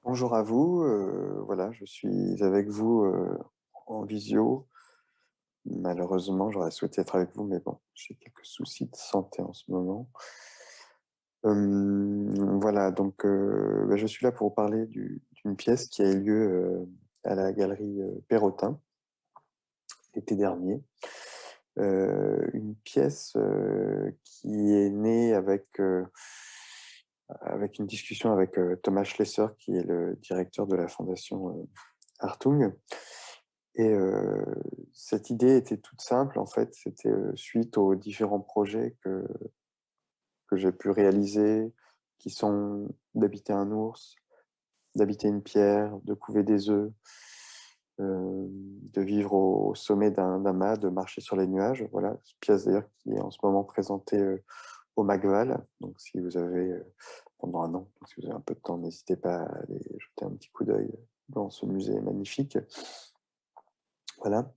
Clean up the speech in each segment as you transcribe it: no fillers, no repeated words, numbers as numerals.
Bonjour à vous, voilà, je suis avec vous en visio. Malheureusement, j'aurais souhaité être avec vous, mais bon, j'ai quelques soucis de santé en ce moment. Voilà, donc je suis là pour vous parler d'une pièce qui a eu lieu à la galerie Perrotin l'été dernier. Une pièce qui est née avec une discussion avec Thomas Schlesser, qui est le directeur de la fondation Hartung. Et cette idée était toute simple, en fait, c'était suite aux différents projets que j'ai pu réaliser, qui sont d'habiter un ours, d'habiter une pierre, de couver des œufs, de vivre au sommet d'un mât, de marcher sur les nuages. Voilà, cette pièce d'ailleurs qui est en ce moment présentée au Magval. Donc si vous avez, pendant un an, donc si vous avez un peu de temps, n'hésitez pas à aller jeter un petit coup d'œil dans ce musée magnifique. Voilà.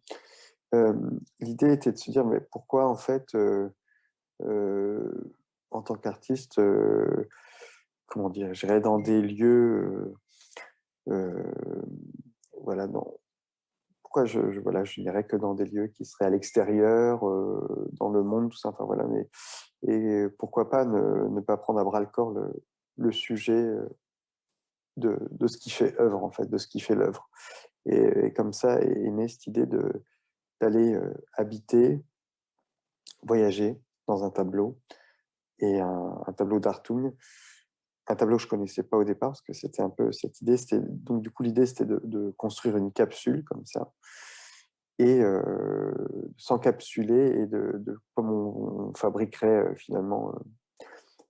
L'idée était de se dire, mais pourquoi en fait, en tant qu'artiste, comment dire, j'irais dans des lieux, voilà, pourquoi voilà, je n'irais que dans des lieux qui seraient à l'extérieur, dans le monde, tout ça, enfin voilà, mais et pourquoi pas ne pas prendre à bras le corps le sujet de ce qui fait œuvre, en fait, de ce qui fait l'œuvre. Et comme ça est née cette idée d'aller habiter, voyager dans un tableau, et un tableau d'Hartung, un tableau que je connaissais pas au départ parce que c'était un peu cette idée, c'était donc du coup l'idée c'était de construire une capsule comme ça et s'encapsuler et de comme on fabriquerait finalement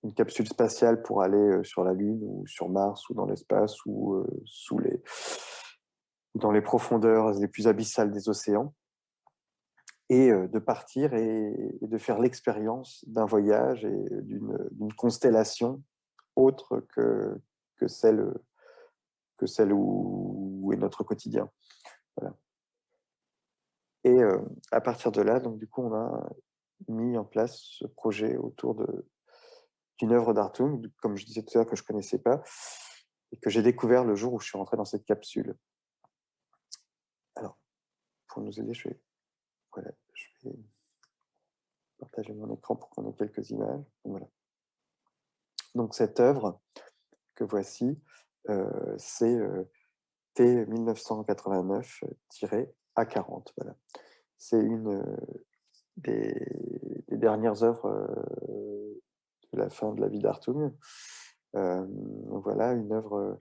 une capsule spatiale pour aller sur la Lune ou sur Mars ou dans l'espace ou dans les profondeurs les plus abyssales des océans, et de partir et de faire l'expérience d'un voyage et d'une constellation autre que celle, où est notre quotidien. Voilà. Et à partir de là, donc du coup, on a mis en place ce projet autour d'une œuvre d'Hartung, comme je disais tout à l'heure, que je ne connaissais pas et que j'ai découvert le jour où je suis rentré dans cette capsule. Alors, pour nous aider, voilà, je vais partager mon écran pour qu'on ait quelques images. Voilà. Donc cette œuvre que voici, c'est T 1989-A40. Voilà. C'est une des dernières œuvres de la fin de la vie d'Hartung. Voilà, une œuvre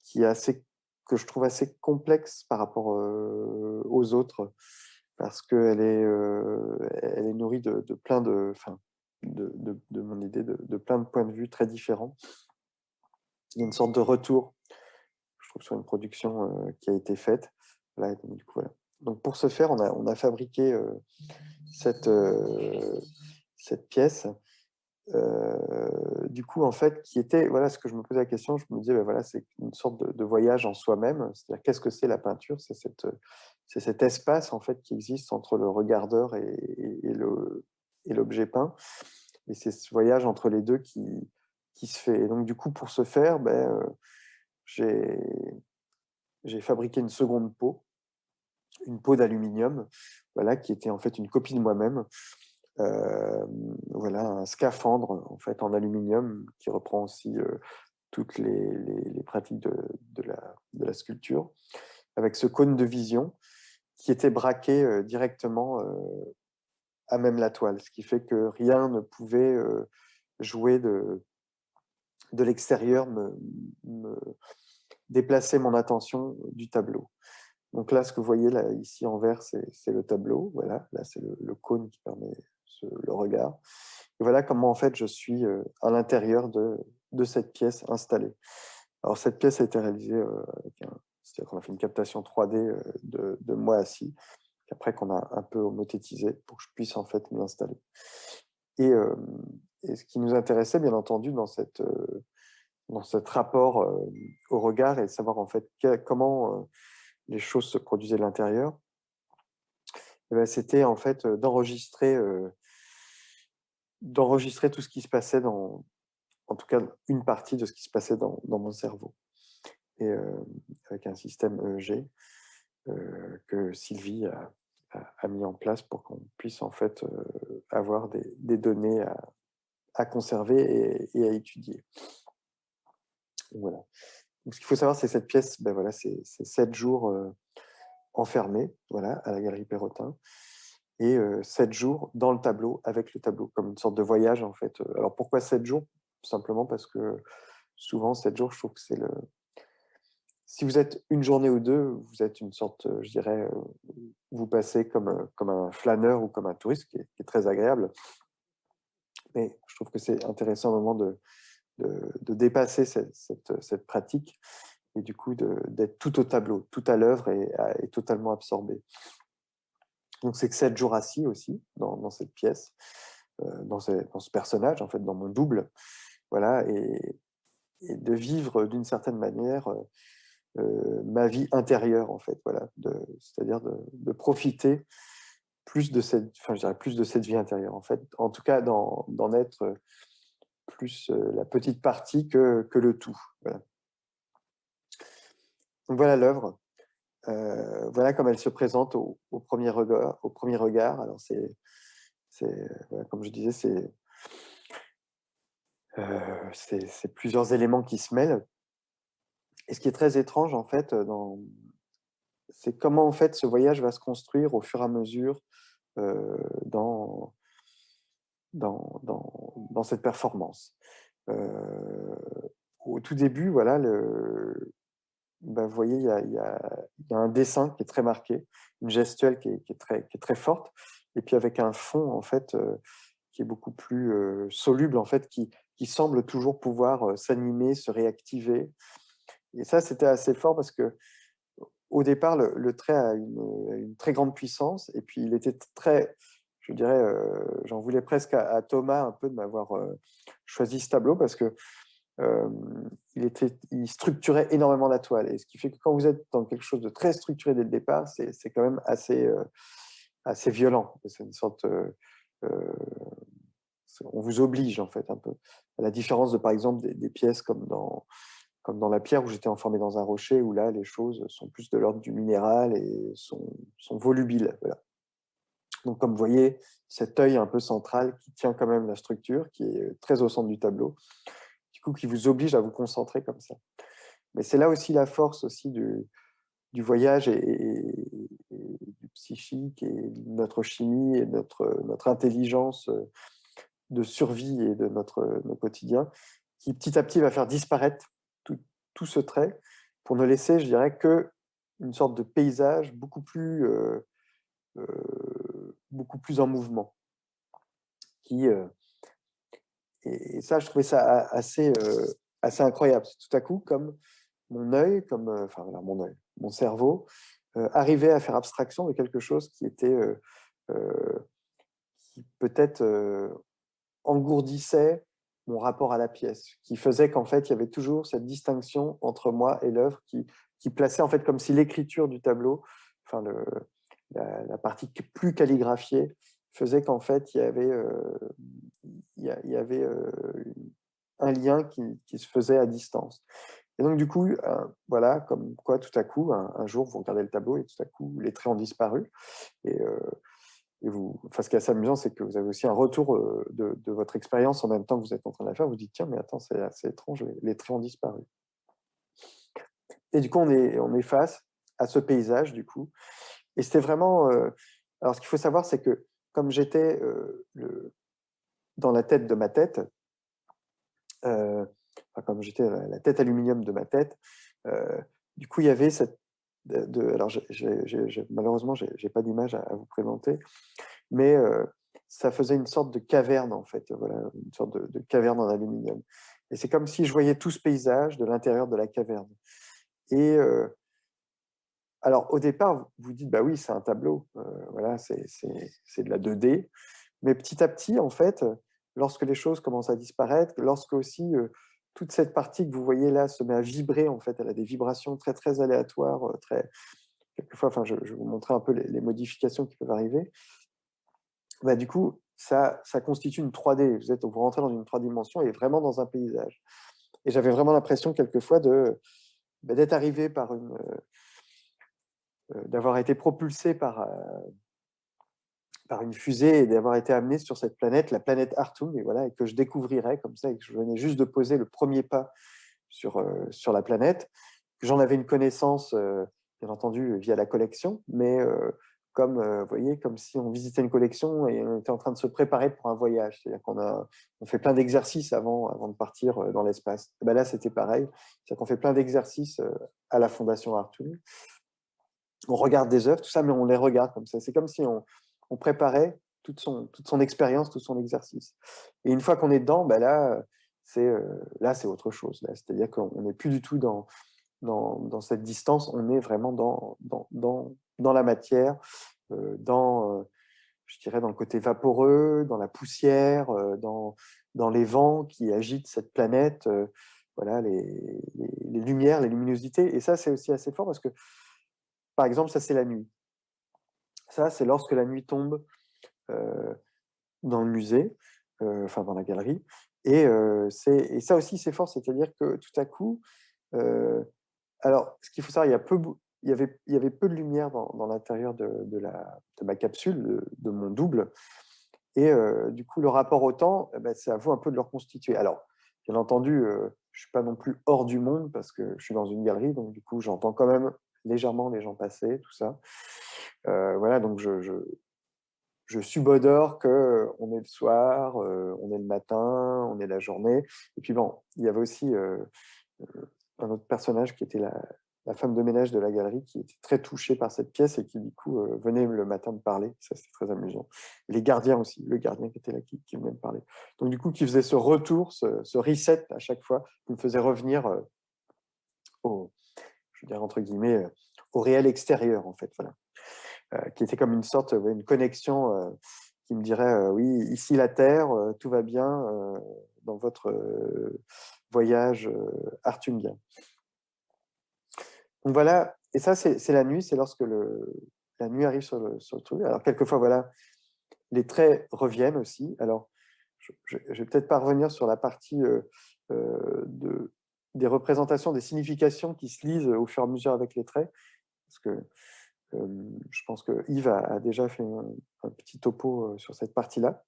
qui est assez, que je trouve assez complexe par rapport aux autres, parce elle est nourrie de plein enfin, de mon idée, de plein de points de vue très différents. Il y a une sorte de retour, je trouve, sur une production qui a été faite. Voilà, donc, du coup, voilà. Donc pour ce faire, on a fabriqué cette, euh, cette pièce, du coup, en fait, qui était, voilà, ce que je me posais la question, je me disais, ben voilà, c'est une sorte de voyage en soi-même, c'est-à-dire qu'est-ce que c'est la peinture? C'est cet espace, en fait, qui existe entre le regardeur et l'objet peint, et c'est ce voyage entre les deux qui se fait. Et donc, du coup, pour ce faire, j'ai j'ai fabriqué une seconde peau, une peau d'aluminium, voilà, qui était en fait une copie de moi-même. Voilà, un scaphandre en fait en aluminium qui reprend aussi toutes les pratiques de la sculpture, avec ce cône de vision qui était braqué directement à même la toile, ce qui fait que rien ne pouvait jouer de l'extérieur, me déplacer mon attention du tableau. Donc là, ce que vous voyez là, ici en vert, c'est le tableau. Voilà, là, c'est le cône qui permet le regard. Et voilà comment, en fait, je suis à l'intérieur de cette pièce installée. Alors, cette pièce a été réalisée c'est-à-dire qu'on a fait une captation 3D de moi assis, après qu'on a un peu homothétisé pour que je puisse, en fait, m'y installer. Et, euh, et ce qui nous intéressait, bien entendu, dans cet rapport au regard et de savoir, en fait, comment les choses se produisaient de l'intérieur, eh ben, c'était en fait d'enregistrer tout ce qui se passait en tout cas une partie de ce qui se passait dans mon cerveau. et avec un système EEG que Sylvie a mis en place pour qu'on puisse en fait avoir des données à conserver et à étudier. Voilà. Donc, ce qu'il faut savoir, c'est que cette pièce, ben voilà, c'est 7 jours enfermés, voilà, à la Galerie Perrotin, et 7 jours dans le tableau, avec le tableau, comme une sorte de voyage en fait. Alors pourquoi 7 jours? Tout simplement parce que souvent 7 jours, je trouve que c'est le... Si vous êtes une journée ou deux, vous êtes une sorte, je dirais, vous passez comme un flâneur ou comme un touriste, qui est très agréable. Mais je trouve que c'est intéressant au moment de dépasser cette pratique et du coup d'être tout au tableau, tout à l'œuvre et totalement absorbé. Donc c'est que 7 jours assis aussi dans cette pièce, dans ce personnage, en fait, dans mon double, voilà, et de vivre d'une certaine manière ma vie intérieure, en fait, voilà, c'est-à-dire de profiter plus de cette, enfin, je dirais plus de cette vie intérieure, en fait, en tout cas d'en être plus la petite partie que le tout. Voilà. Donc voilà l'œuvre. Voilà comme elle se présente au premier regard. Au premier regard. Alors voilà, comme je disais, c'est plusieurs éléments qui se mêlent. Et ce qui est très étrange en fait, c'est comment en fait ce voyage va se construire au fur et à mesure euh, dans, dans cette performance. Euh, Au tout début, voilà, bah, vous voyez, il y a un dessin qui est très marqué, une gestuelle qui est très forte, et puis avec un fond en fait qui est beaucoup plus soluble en fait, qui semble toujours pouvoir s'animer, se réactiver. Et ça, c'était assez fort parce que au départ, le trait a une très grande puissance, et puis il était très, je dirais, j'en voulais presque à Thomas un peu de m'avoir choisi ce tableau parce que euh, il structurait énormément la toile. Et ce qui fait que quand vous êtes dans quelque chose de très structuré dès le départ, c'est quand même assez violent. C'est une sorte. On vous oblige, en fait, un peu. À la différence de, par exemple, des pièces comme dans la pierre, où j'étais enfermé dans un rocher, où là, les choses sont plus de l'ordre du minéral et sont volubiles. Voilà. Donc, comme vous voyez, cet œil un peu central qui tient quand même la structure, qui est très au centre du tableau, du coup, qui vous oblige à vous concentrer comme ça. Mais c'est là aussi la force aussi du voyage et du psychique et de notre chimie et notre intelligence de survie et de notre quotidien, qui petit à petit va faire disparaître tout ce trait pour ne laisser, je dirais, que une sorte de paysage beaucoup plus en mouvement. Qui, et ça, je trouvais ça assez incroyable. C'est tout à coup comme mon œil, enfin voilà, mon cerveau arrivait à faire abstraction de quelque chose euh, qui peut-être engourdissait mon rapport à la pièce, qui faisait qu'en fait, il y avait toujours cette distinction entre moi et l'œuvre qui plaçait en fait comme si l'écriture du tableau, enfin la partie plus calligraphiée, faisait qu'en fait, il y avait un lien qui se faisait à distance. Et donc, du coup, voilà, comme quoi, tout à coup, un jour, vous regardez le tableau et tout à coup, les traits ont disparu. Et, enfin, ce qui est assez amusant, c'est que vous avez aussi un retour de votre expérience en même temps que vous êtes en train de la faire. Vous dites, tiens, mais attends, c'est assez étrange, les traits ont disparu. Et du coup, on est face à ce paysage, du coup. Et c'était vraiment... alors, ce qu'il faut savoir, c'est que comme j'étais dans la tête de ma tête, enfin, comme j'étais la tête aluminium de ma tête, du coup, il y avait cette... alors, malheureusement, je n'ai pas d'image à vous présenter, mais ça faisait une sorte de caverne, en fait, voilà, une sorte de caverne en aluminium. Et c'est comme si je voyais tout ce paysage de l'intérieur de la caverne. Et alors, au départ, vous dites, bah oui, c'est un tableau, voilà, c'est de la 2D. Mais petit à petit, en fait, lorsque les choses commencent à disparaître, lorsque aussi toute cette partie que vous voyez là se met à vibrer, en fait, elle a des vibrations très, très aléatoires, quelquefois, enfin, je vais vous montrer un peu les modifications qui peuvent arriver. Bah, du coup, ça constitue une 3D. Vous rentrez dans une 3 dimensions et vraiment dans un paysage. Et j'avais vraiment l'impression quelquefois d'être arrivé par d'avoir été propulsé par une fusée et d'avoir été amené sur cette planète, la planète Artung, et voilà, et que je découvrirais comme ça, et que je venais juste de poser le premier pas sur la planète. J'en avais une connaissance, bien entendu, via la collection, mais comme, vous voyez, comme si on visitait une collection et on était en train de se préparer pour un voyage. C'est-à-dire on fait plein d'exercices avant de partir dans l'espace. Et ben là, c'était pareil. C'est-à-dire qu'on fait plein d'exercices à la Fondation Artung. On regarde des œuvres, tout ça, mais on les regarde comme ça. C'est comme si on préparait toute son expérience, tout son exercice. Et une fois qu'on est dedans, ben là, c'est autre chose. C'est-à-dire qu'on n'est plus du tout dans cette distance, on est vraiment dans la matière, je dirais, dans le côté vaporeux, dans la poussière, dans les vents qui agitent cette planète, voilà, les lumières, les luminosités. Et ça, c'est aussi assez fort parce que, par exemple, ça, c'est la nuit. Ça, c'est lorsque la nuit tombe dans le musée, enfin dans la galerie. Et ça aussi, c'est fort, c'est-à-dire que tout à coup, alors, ce qu'il faut savoir, il y avait peu de lumière dans l'intérieur de ma capsule, de mon double. Et du coup, le rapport au temps, c'est à vous un peu de le reconstituer. Alors, bien entendu, je ne suis pas non plus hors du monde parce que je suis dans une galerie, donc du coup, j'entends quand même légèrement les gens passer, tout ça. Voilà, donc je subodore qu'on est le soir, on est le matin, on est la journée. Et puis bon, il y avait aussi un autre personnage qui était la femme de ménage de la galerie, qui était très touchée par cette pièce et qui, du coup, venait le matin me parler. Ça, c'était très amusant. Et les gardiens aussi, le gardien qui était là, qui venait me parler. Donc, du coup, qui faisait ce retour, ce reset à chaque fois, qui me faisait revenir je veux dire, entre guillemets, au réel extérieur, en fait, voilà. Qui était comme une sorte, une connexion qui me dirait, oui, ici la Terre, tout va bien dans votre voyage artungien. Donc voilà, et ça, c'est la nuit, c'est lorsque la nuit arrive sur le truc. Alors, quelquefois, voilà, les traits reviennent aussi. Alors, je vais peut-être pas revenir sur la partie des représentations, des significations qui se lisent au fur et à mesure avec les traits, parce que je pense que Yves a déjà fait un petit topo sur cette partie-là.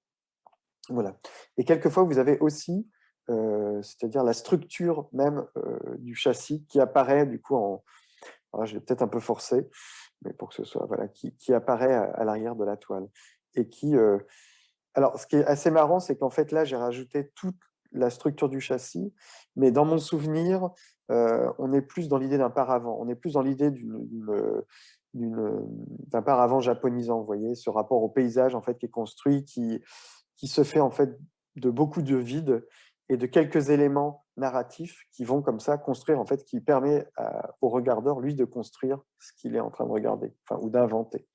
Voilà. Et quelquefois, vous avez aussi, c'est-à-dire la structure même du châssis qui apparaît du coup alors, je l'ai peut-être un peu forcé, mais pour que ce soit, voilà, qui apparaît à l'arrière de la toile. Et alors, ce qui est assez marrant, c'est qu'en fait, là, j'ai rajouté toute la structure du châssis, mais dans mon souvenir, on est plus dans l'idée d'un paravent. On est plus dans l'idée d'un paravent japonisant, vous voyez, ce rapport au paysage, en fait, qui est construit, qui se fait, en fait, de beaucoup de vide et de quelques éléments narratifs qui vont comme ça construire, en fait, qui permet au regardeur, lui, de construire ce qu'il est en train de regarder, enfin, ou d'inventer.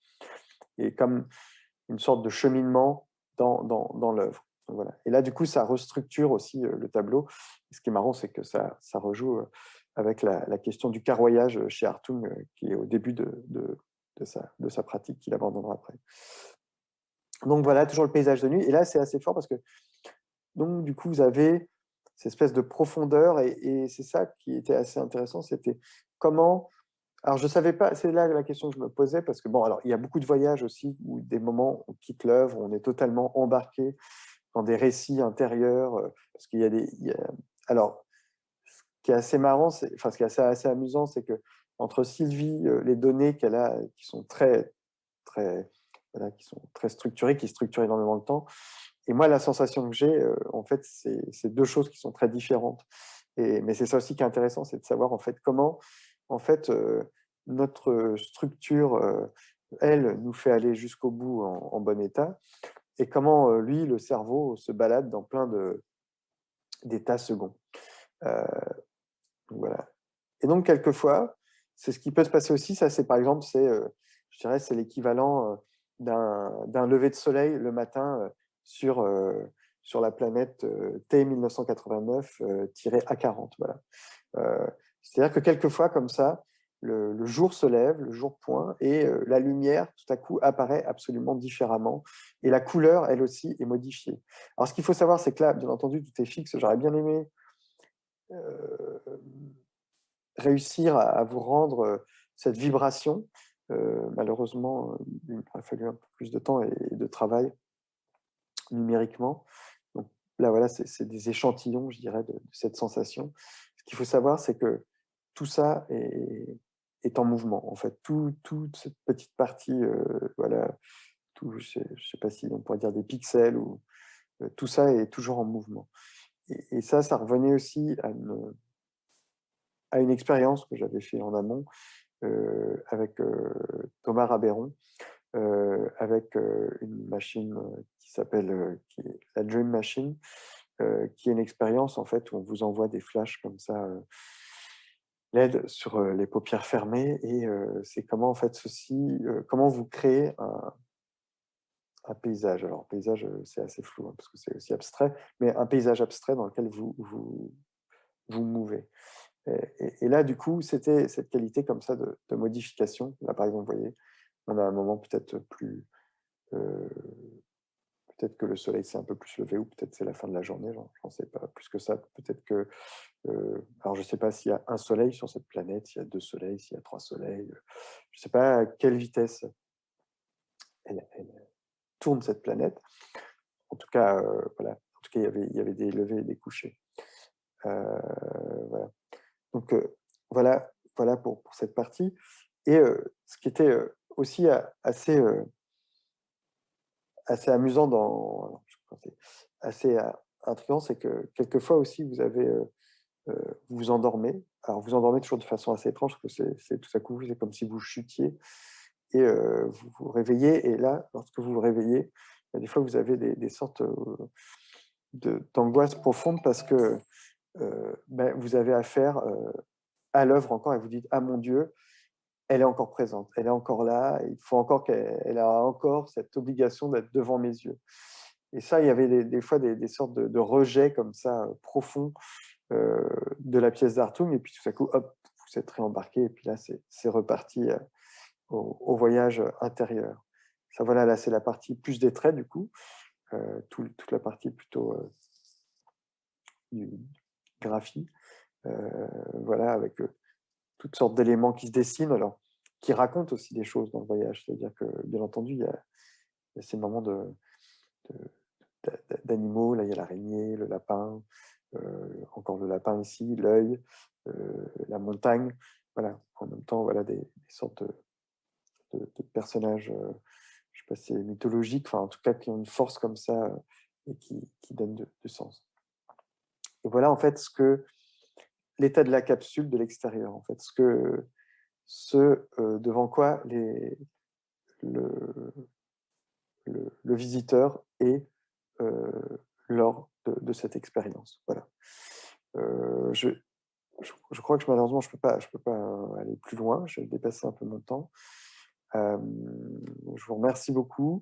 Et comme une sorte de cheminement dans l'œuvre. Voilà. Et là, du coup, ça restructure aussi le tableau. Et ce qui est marrant, c'est que ça rejoue avec la question du carroyage chez Hartung, qui est au début de sa pratique, qu'il abandonnera après. Donc voilà, toujours le paysage de nuit. Et là, c'est assez fort parce que, donc, du coup, vous avez cette espèce de profondeur, et c'est ça qui était assez intéressant, c'était comment... Alors, je ne savais pas, c'est là la question que je me posais, parce que, bon, alors, il y a beaucoup de voyages aussi, où des moments, on quitte l'œuvre, on est totalement embarqué dans des récits intérieurs, parce qu'il y a Alors, ce qui est assez marrant, enfin, ce qui est assez amusant, c'est que entre Sylvie, les données qu'elle a, qui sont très, voilà, qui sont très structurées, qui structurent énormément le temps, et moi, la sensation que j'ai, en fait, c'est deux choses qui sont très différentes. Mais c'est ça aussi qui est intéressant, c'est de savoir, en fait, comment, en fait, notre structure, elle, nous fait aller jusqu'au bout en bon état, et comment, lui, le cerveau, se balade dans plein d'états seconds. Euh, voilà. Et donc, quelquefois, c'est ce qui peut se passer aussi, ça, c'est par exemple, je dirais, c'est l'équivalent d'un lever de soleil le matin sur la planète T 1989-A40. Voilà. C'est-à-dire que quelquefois, comme ça, le jour se lève, le jour point, et la lumière, tout à coup, apparaît absolument différemment. Et la couleur, elle aussi, est modifiée. Alors, ce qu'il faut savoir, c'est que là, bien entendu, tout est fixe. J'aurais bien aimé réussir à vous rendre cette vibration. Malheureusement, il m'a fallu un peu plus de temps et de travail numériquement. Donc là, voilà, c'est des échantillons, je dirais, de cette sensation. Ce qu'il faut savoir, c'est que tout ça est en mouvement, en fait. Toute cette petite partie, voilà, tout, je sais pas si on pourrait dire des pixels ou tout ça est toujours en mouvement. Et ça revenait aussi à une expérience que j'avais fait en amont avec Thomas Rabeyron, avec une machine qui s'appelle qui est la Dream Machine, qui est une expérience en fait où on vous envoie des flashs comme ça LED sur les paupières fermées et c'est comment en fait comment vous créez un paysage. Alors paysage, c'est assez flou hein, parce que c'est aussi abstrait, mais un paysage abstrait dans lequel vous mouvez. Et là, du coup, c'était cette qualité comme ça de modification. Là, par exemple, vous voyez, on a un moment peut-être plus, euh, peut-être que le soleil s'est un peu plus levé ou peut-être c'est la fin de la journée, j'en sais pas plus que ça. Peut-être que, alors je sais pas s'il y a un soleil sur cette planète, s'il y a 2 soleils, s'il y a 3 soleils. Je sais pas à quelle vitesse elle tourne cette planète. En tout cas, voilà. En tout cas, il y avait des levées et des couchers. Voilà. Donc, voilà pour cette partie. Et ce qui était aussi assez amusant alors, je crois que c'est assez intriguant, c'est que quelquefois aussi vous vous endormez. Alors vous endormez toujours de façon assez étrange parce que c'est tout à coup, c'est comme si vous chutiez et vous vous réveillez et là, lorsque vous vous réveillez, bah, des fois vous avez des sortes, d'angoisse profonde parce que, bah, vous avez affaire, à l'œuvre encore et vous dites: «Ah mon Dieu, elle est encore présente, elle est encore là, il faut encore qu'elle a encore cette obligation d'être devant mes yeux». Et ça, il y avait des fois des sortes de rejets comme ça, profonds, de la pièce d'Hartung et puis tout à coup, hop, vous êtes réembarqué et puis là, c'est reparti, au voyage intérieur. Ça, voilà, là, c'est la partie plus des traits du coup, toute la partie plutôt, du graphie, voilà, avec, toutes sortes d'éléments qui se dessinent, alors qui racontent aussi des choses dans le voyage. C'est-à-dire que, bien entendu, il y a ces moments de d'animaux, là, il y a l'araignée, le lapin, encore le lapin ici, l'œil, la montagne. Voilà, en même temps, voilà des sortes de personnages, je sais pas si c'est mythologique, enfin, en tout cas, qui ont une force comme ça, et qui donnent du sens. Et voilà, en fait, l'état de la capsule de l'extérieur, en fait, devant quoi le le visiteur est, lors de cette expérience. Voilà. Heu, je je crois que malheureusement je peux pas aller plus loin, j'ai dépassé un peu mon temps. Je vous remercie beaucoup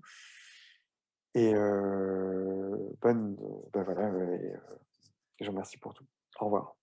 et bonne, bah, voilà, et je vous remercie pour tout. Au revoir.